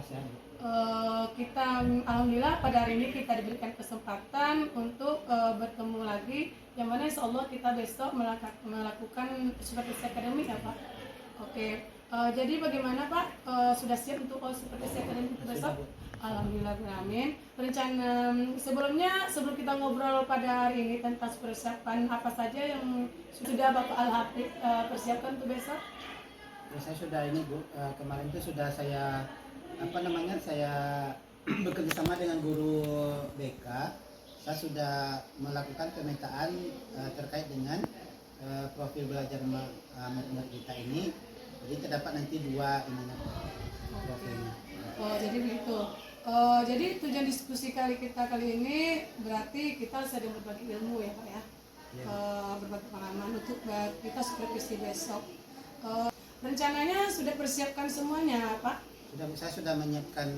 sehat. Kita alhamdulillah pada hari ini kita diberikan kesempatan untuk bertemu lagi, yang mana insya Allah kita besok melakukan supervisi akademik ya Pak. Oke, jadi bagaimana Pak, sudah siap untuk supervisi akademik besok? Alhamdulillah, amin. Rencana sebelum kita ngobrol pada hari ini tentang persiapan apa saja yang sudah Bapak Al-Hafidh persiapkan untuk besok? Ya, saya sudah ini Bu, kemarin itu sudah saya saya bekerja sama dengan guru BK. Saya sudah melakukan pemetaan terkait dengan profil belajar murid kita ini. Jadi terdapat nanti dua ininya profilnya. Oh, jadi begitu. Jadi tujuan diskusi kita kali ini berarti kita sedang berbagi ilmu ya Pak ya. Berbagi pengalaman untuk kita supervisi besok. Rencananya sudah persiapkan semuanya Pak? Saya sudah menyiapkan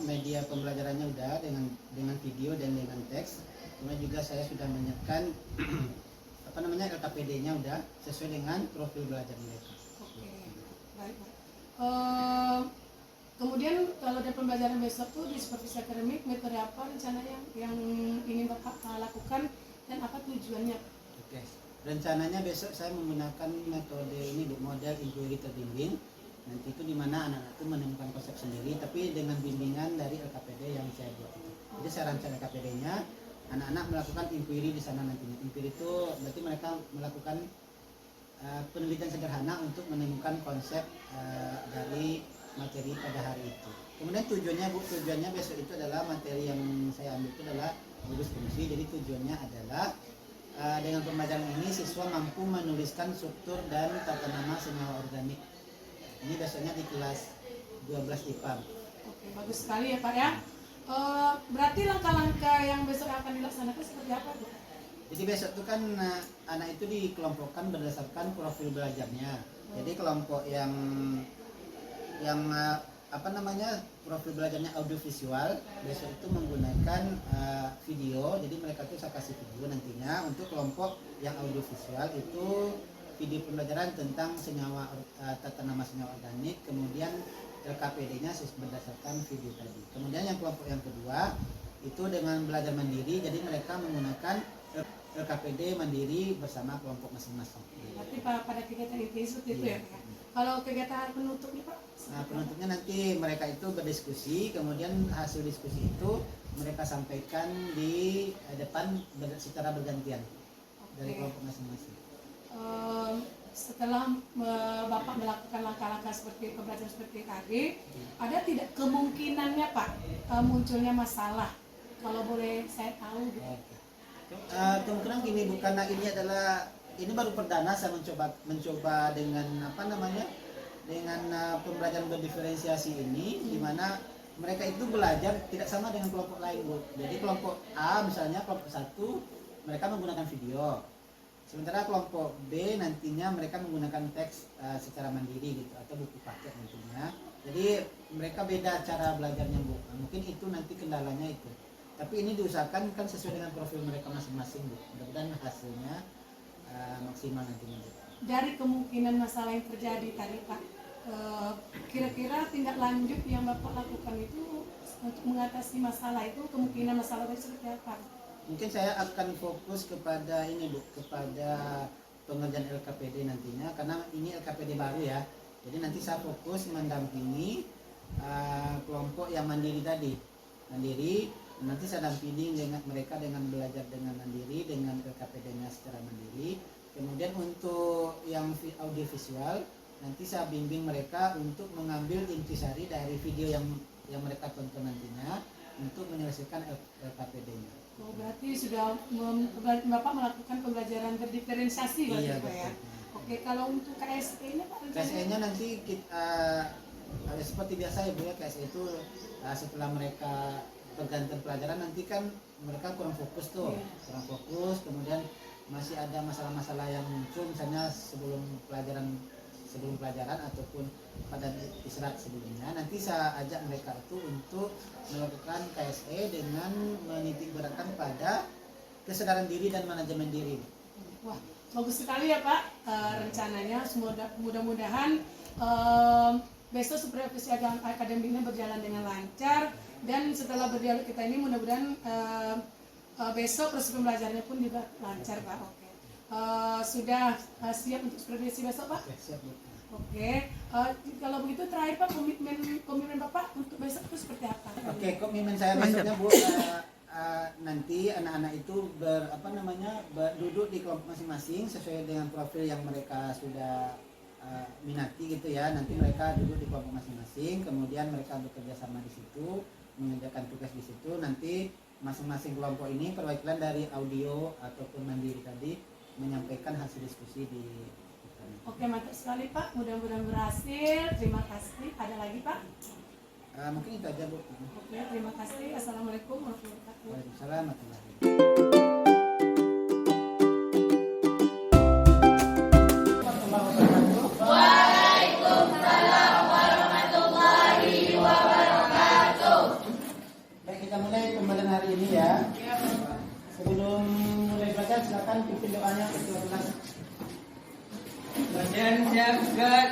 media pembelajarannya udah dengan video dan dengan teks. Kemudian juga saya sudah menyiapkan LKPD-nya udah sesuai dengan profil belajar mereka. Oke, baik Pak. Kemudian kalau ada pembelajaran besok tuh di supervisi akademik, metode apa rencana yang ingin Bapak lakukan dan apa tujuannya? Oke, rencananya besok saya menggunakan metode ini model inquiry terbimbing. Nanti itu dimana anak-anak itu menemukan konsep sendiri, tapi dengan bimbingan dari LKPD yang saya buat itu. Jadi saya rancang LKPD-nya, anak-anak melakukan inquiry di sana nantinya. Inquiry itu berarti mereka melakukan penelitian sederhana untuk menemukan konsep dari materi pada hari itu. Kemudian tujuannya besok itu adalah materi yang saya ambil itu adalah lulus fungsi. Jadi tujuannya adalah dengan pembelajaran ini siswa mampu menuliskan struktur dan tata nama senyawa organik. Ini besoknya di kelas 12 IPA. Oke, bagus sekali ya Pak ya. Berarti langkah-langkah yang besok akan dilaksanakan seperti apa Bu? Jadi besok itu kan anak itu dikelompokkan berdasarkan profil belajarnya. Jadi kelompok yang profil belajarnya audiovisual besok itu menggunakan video. Jadi mereka tuh saya kasih video nantinya. Untuk kelompok yang audiovisual itu video pembelajaran tentang senyawa tata nama senyawa organik, kemudian LKPD-nya berdasarkan video tadi. Kemudian yang kelompok yang kedua itu dengan belajar mandiri, jadi mereka menggunakan LKPD mandiri bersama kelompok masing-masing. Berarti pada kegiatan itu ya Pak. Kalau kegiatan penutupnya Pak? Nah, penutupnya nanti mereka itu berdiskusi, kemudian hasil diskusi itu mereka sampaikan di depan secara bergantian dari kelompok masing-masing. Setelah Bapak melakukan langkah-langkah seperti pembelajaran seperti tadi, ada tidak kemungkinannya Pak munculnya masalah? Kalau boleh saya tahu. Kemungkinan gini Bu, karena ini baru perdana saya mencoba dengan dengan pembelajaran berdiferensiasi ini, di mana mereka itu belajar tidak sama dengan kelompok lain Bu. Jadi kelompok A misalnya, kelompok 1 mereka menggunakan video. Sementara kelompok B nantinya mereka menggunakan teks secara mandiri gitu, atau buku paket nantinya. Jadi mereka beda cara belajarnya Bu. Mungkin itu nanti kendalanya itu. Tapi ini diusahakan kan sesuai dengan profil mereka masing-masing Bu. Mudah-mudahan hasilnya maksimal nantinya Bu. Dari kemungkinan masalah yang terjadi tadi Pak, kira-kira tindak lanjut yang Bapak lakukan itu untuk mengatasi masalah itu, kemungkinan masalah itu seperti apa? Mungkin saya akan fokus kepada ini Bu, kepada pengerjaan LKPD nantinya, karena ini LKPD baru ya. Jadi nanti saya fokus mendampingi kelompok yang mandiri tadi. Mandiri, nanti saya dampingi dengan mereka dengan belajar dengan mandiri, dengan LKPD-nya secara mandiri. Kemudian untuk yang audiovisual, nanti saya bimbing mereka untuk mengambil intisari dari video yang mereka tonton nantinya untuk menyelesaikan LKPD-nya. Oh, berarti sudah Bapak melakukan pembelajaran berdiferensiasi berarti Iya, Pak ya? Oke, kalau untuk KSE-nya Pak? KSE-nya nanti kita seperti biasa ya Bu ya, KSE itu setelah mereka pergantian pelajaran nanti kan mereka kurang fokus tuh, kurang fokus, kemudian masih ada masalah-masalah yang muncul misalnya sebelum pelajaran ataupun pada istirahat sebelumnya. Nanti saya ajak mereka itu untuk melakukan KSE dengan menitik beratkan pada kesadaran diri dan manajemen diri. Wah, bagus sekali ya Pak rencananya. Mudah-mudahan besok supervisi akademiknya berjalan dengan lancar, dan setelah berdialog kita ini mudah-mudahan besok proses pembelajarannya pun juga lancar Pak. Oke. Sudah siap untuk supervisi besok Pak? Ya, siap Bu. Oke. Kalau begitu terakhir Pak, komitmen Bapak untuk besok itu seperti apa? Oke, komitmen saya besoknya Bu, nanti anak-anak itu duduk di kelompok masing-masing sesuai dengan profil yang mereka sudah minati gitu ya. Nanti mereka duduk di kelompok masing-masing, kemudian mereka bekerja sama di situ, mengerjakan tugas di situ. Nanti masing-masing kelompok ini perwakilan dari audio ataupun mandiri tadi menyampaikan hasil diskusi di. Oke, mantap sekali Pak. Mudah-mudahan berhasil. Terima kasih. Ada lagi Pak? Mungkin itu aja Bu. Oke, terima kasih. Assalamualaikum warahmatullahi wabarakatuh. Waalaikumsalam warahmatullahi wabarakatuh. Baik, kita mulai pembelajaran hari ini ya. Sebelum mulai belajar, silakan pimpin doanya ketua kelas. Badan jagat.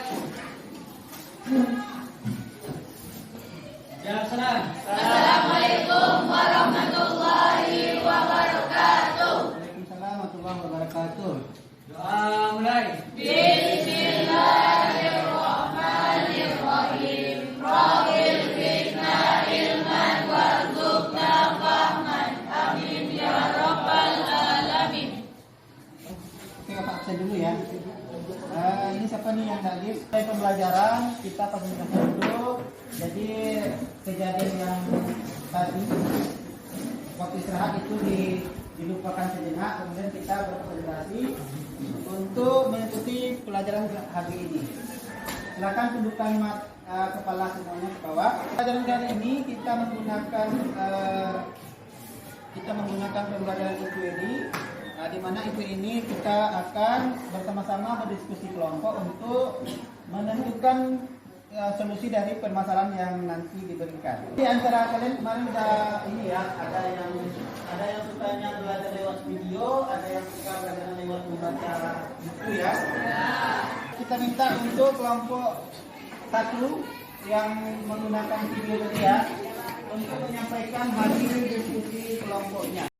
Jawab salam. Assalamualaikum warahmatullahi wabarakatuh. Waalaikumsalam warahmatullahi wabarakatuh. Doa mulai. Bismillahirrahmanirrahim. Rabbil zidna ilman warzuqna fahman. Amin ya rabbal alamin. Oke, Bapak absen dulu ya. Ini siapa nih yang hadir? Dari pembelajaran kita presentasi dulu. Jadi kejadian yang tadi waktu istirahat itu dilupakan sejenak, kemudian kita berkonsentrasi untuk mengikuti pelajaran hari ini. Silakan tundukkan kepala semuanya ke bawah. Pelajaran kali ini kita menggunakan pembelajaran IQEDI, di mana IQEDI ini kita akan bersama-sama berdiskusi kelompok untuk menentukan solusi dari permasalahan yang nanti diberikan. Di antara kalian kemarin udah ini ya, ada yang sukanya belajar lewat video, ada yang suka belajar lewat membaca buku ya. Kita minta untuk kelompok 1 yang menggunakan video tadi ya, untuk menyampaikan hasil diskusi kelompoknya.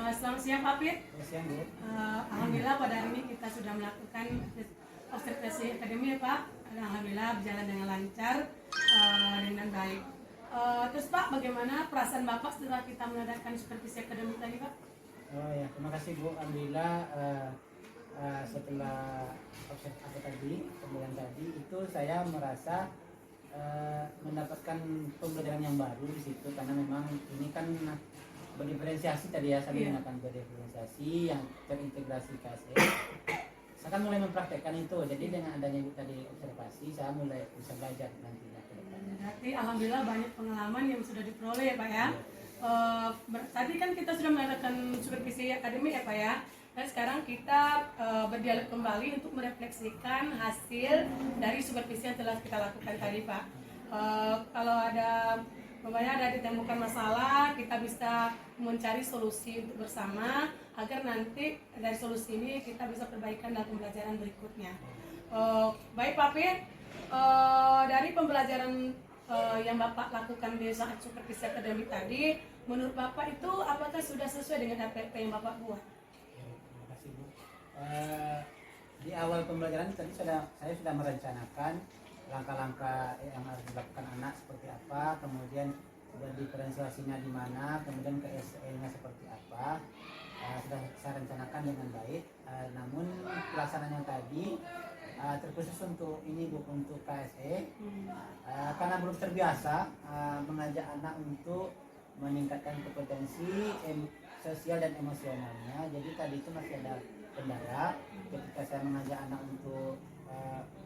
Selamat siang Pak Pit. Siang Bu. Alhamdulillah pada hari ini kita sudah melakukan observasi akademi ya Pak. Alhamdulillah berjalan dengan lancar, dengan baik. Terus Pak, bagaimana perasaan Bapak setelah kita mengadakan supervisi akademi tadi Pak? Oh ya, terima kasih Bu. Alhamdulillah setelah observasi tadi, pembelajaran tadi itu saya merasa mendapatkan pembelajaran yang baru di situ, karena memang ini kan berdiferensiasi tadi ya, saya menggunakan berdiferensiasi yang terintegrasi KSE. Saya kan mulai mempraktekkan itu, jadi dengan adanya Ibu tadi observasi, saya mulai bisa belajar nantinya ke depannya. Berarti alhamdulillah banyak pengalaman yang sudah diperoleh ya Pak ya. Tadi kan kita sudah mengadakan supervisi akademik ya Pak ya. Dan sekarang kita berdialog kembali untuk merefleksikan hasil dari supervisi yang telah kita lakukan tadi Pak. Kalau ada ditemukan masalah, kita bisa mencari solusi untuk bersama agar nanti dari solusi ini kita bisa perbaikan dalam pembelajaran berikutnya. Baik Pak Pit, dari pembelajaran yang Bapak lakukan di saat supervisi akademik tadi, menurut Bapak itu apakah sudah sesuai dengan RPP yang Bapak buat? Terima kasih Bu. Di awal pembelajaran tadi saya sudah merencanakan langkah-langkah yang harus dilakukan anak seperti apa, kemudian diferensiasinya di mana, kemudian KSE-nya seperti apa, sudah saya rencanakan dengan baik. Namun pelaksanaannya tadi terkhusus untuk ini Bu, untuk KSE, karena belum terbiasa mengajak anak untuk meningkatkan kompetensi sosial dan emosionalnya. Jadi tadi itu masih ada kendala ketika saya mengajak anak untuk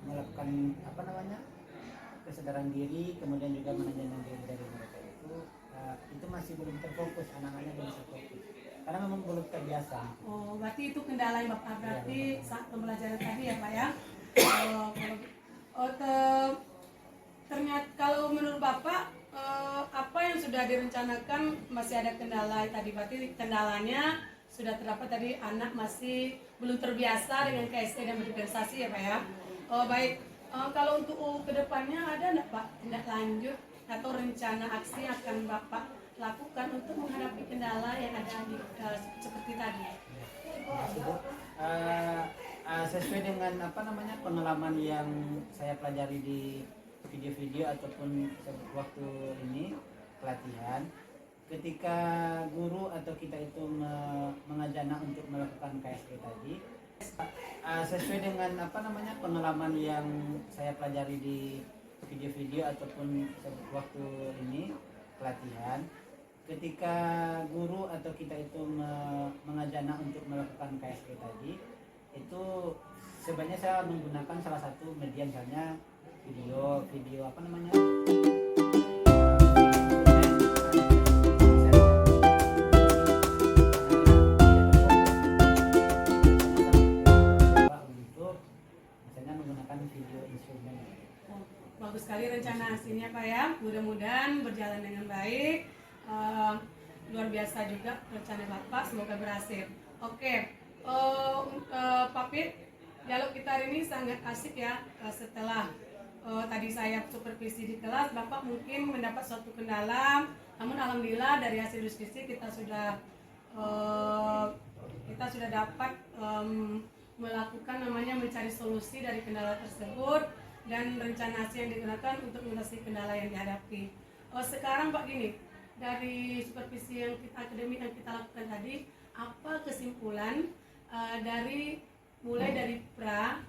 melakukan kesadaran diri, kemudian juga manajemen diri dari mereka itu masih belum terfokus, anak-anaknya belum terfokus karena memang belum terbiasa. Oh, berarti itu kendala yang Bapak berarti saat pembelajaran tadi ya Pak ya. Ternyata kalau menurut Bapak apa yang sudah direncanakan masih ada kendala tadi, berarti kendalanya sudah terdapat tadi, anak masih belum terbiasa dengan KSE dan berdispensasi ya Pak ya. Baik, kalau untuk kedepannya ada enggak Pak tindak lanjut atau rencana aksi yang akan Bapak lakukan untuk menghadapi kendala yang ada di seperti tadi? Bu. Sesuai dengan pengalaman yang saya pelajari di video-video ataupun waktu ini pelatihan, ketika guru atau kita itu mengajak anak untuk melakukan KSE tadi, sesuai dengan pengalaman yang saya pelajari di video-video ataupun waktu ini pelatihan, ketika guru atau kita itu mengajak anak untuk melakukan KSE tadi, itu sebenarnya saya menggunakan salah satu media, misalnya video untuk misalnya menggunakan video instrumen. Bagus sekali rencana aksinya Pak ya, mudah-mudahan berjalan dengan baik. Luar biasa juga rencana Bapak, semoga berhasil. Oke, Pak Pit, dialog kita hari ini sangat asik ya. Setelah tadi saya supervisi di kelas, Bapak mungkin mendapat suatu kendala, namun alhamdulillah dari hasil diskusi kita sudah dapat melakukan namanya mencari solusi dari kendala tersebut dan rencana aksi yang digunakan untuk mengatasi kendala yang dihadapi. Sekarang Pak gini, dari supervisi yang akademik yang kita lakukan tadi, apa kesimpulan mulai dari pra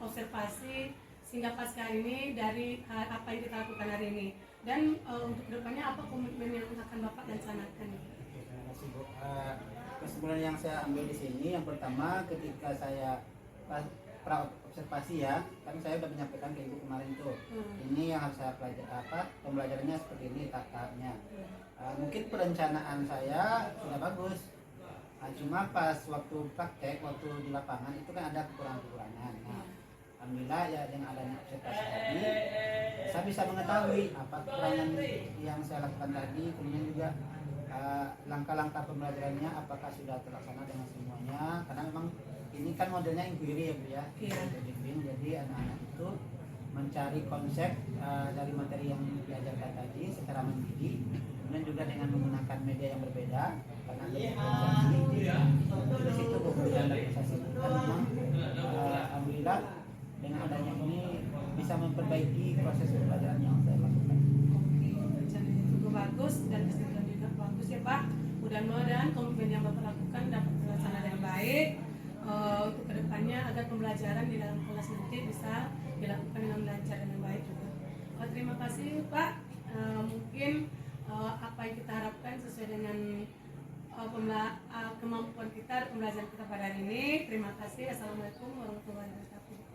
observasi sehingga pasca ini dari apa yang kita lakukan hari ini, dan untuk kedepannya apa komitmen yang akan Bapak laksanakan? Terima kasih Bu. Kesimpulan yang saya ambil di sini, yang pertama ketika saya pra observasi ya, kan saya sudah menyampaikan ke Ibu kemarin tuh, ini yang harus saya pelajari, pembelajarannya seperti ini tahap-tahapnya. Mungkin perencanaan saya sudah bagus, cuma pas waktu praktek, waktu di lapangan itu kan ada kekurangan-kekurangan. Nah, alhamdulillah ya dengan adanya observasi tadi, saya bisa mengetahui apa kekurangan yang saya lakukan tadi, kemudian juga langkah-langkah pembelajarannya apakah sudah terlaksana dengan semuanya, karena memang ini kan modelnya inquiry ya Bu ya. Jadi anak-anak itu mencari konsep dari materi yang diajarkan tadi secara mandiri, kemudian juga dengan menggunakan media yang berbeda karena ada diferensiasi. Di situ kemudian diferensiasi dan memang alhamdulillah dengan adanya ini bisa memperbaiki proses pembelajaran yang saya lakukan. Rencana itu bagus dan kesimpulan juga bagus ya Pak. Mudah-mudahan komitmen yang Bapak lakukan dapat terlaksana dengan baik untuk kedepannya, agar pembelajaran di dalam kelas nanti bisa dilakukan dengan lancar dan baik juga. Terima kasih Pak. Mungkin apa yang kita harapkan sesuai dengan kemampuan kita, pembelajaran kita pada hari ini. Terima kasih. Assalamualaikum warahmatullahi wabarakatuh.